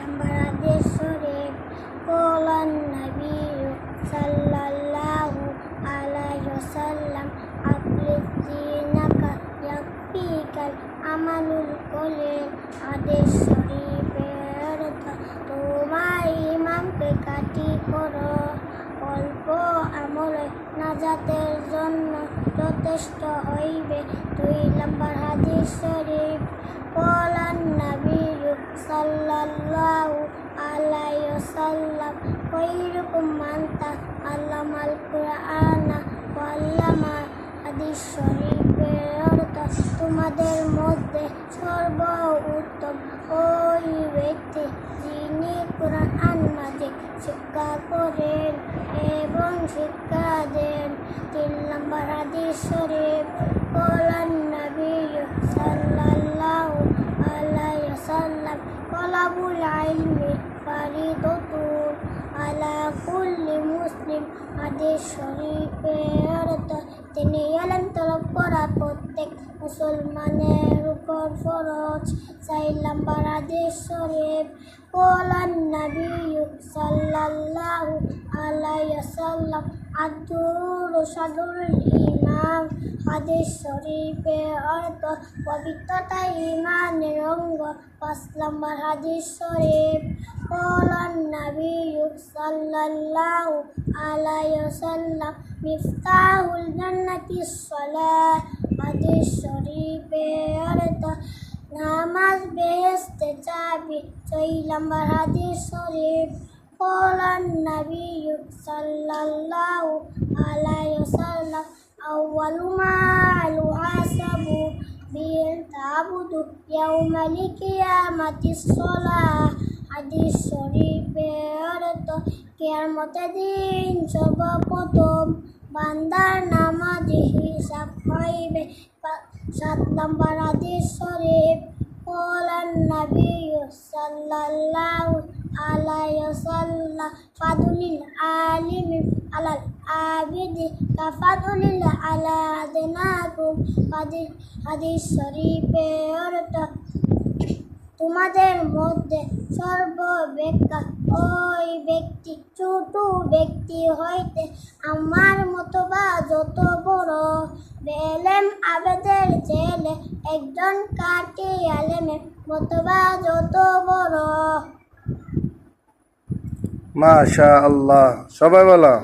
Number হাদিস শরীফ কোলান নবী সাল্লাল্লাহু আলাইহি ওয়াসাল্লাম আকলিদিনাকা ইয়াকফিকাল আমালুল কলিল। হাদিস শরীফের অর্থ, তোমার ইমানকে কাটি করো, অল্প আমলে নাজাতের জন্য যথেষ্ট হইবে। 2 নম্বর হাদিস শরীফ কোলান নবী সাল্লাল্লাহু আলাইহি ওয়াসাল্লাম খায়রুকুম মান তাআল্লামাল কুরআনা ওয়া আল্লামা। হাদিস শরীফের অর্থ, তোমাদের মধ্যে সর্বোত্তম ওই ব্যক্তি যিনি কুরআন মাজিদ শিক্ষা করেন এবং শিক্ষা দেন। 3 নম্বর হাদিস শরীফ কোলান নবী সাল্লাল্লাহু আলাইহি ওয়াসাল্লাম তালাবুল ইলমি ফারিদাতুন আলা কুল্লি মুসলিম। হাদিস শরীফের অর্থ, তিনি ইলম তলব করা প্রত্যেক মুসলমানের উপর ফরজ। 4 নম্বর হাদিস শরীফ কোলান নবী সাল্লাল্লাহু আলাইহি ওয়াসাল্লাম আদ-দুর শাদরুল ঈমান। হাদিস শরীফের অর্থ, পবিত্রতা ঈমানের অঙ্গ। 5 নম্বর হাদিস শরীফ কোলান নবী সাল্লাল্লাহু আলাইহি ওয়াসাল্লাম মিফতাহুল জান্নাতিস সালাহ। হাদিস শরীফের অর্থ, নামাজ বেহেশতের চাবি। 6 নম্বর হাদিস শরীফ কোলান নবী সাল্লাল্লাহু আলাইহি ওয়াসাল্লাম আউয়ালু মা ইউহাসাবু বিল তা'বুদু ইয়াউমাল কিয়ামাতিস সালাহ। হাদিস শরীফের অর্থ, কিয়ামতের দিন সর্বপ্রথম বান্দার নামাজে হিসাব হইবে। 7 নম্বর হাদিস শরীফ কোলান নবী সাল্লাল্লাহু আলাইহি ওয়াসাল্লাম ফাদুলিল আলিমি আলাল আবিদি কাফাদুলিল আলা আদনাকুম। হাদিস শরীফের অর্থ, তোমাদের মধ্যে সর্বাপেক্ষা ওই ব্যক্তি ছোট ব্যক্তি হইতে আমার মতবা যত বড়। বেলেম আবেদের ছেলে একজন কাটি আলেমের মতবা যত বড়। মাশাআল্লাহ, সবাই বলো।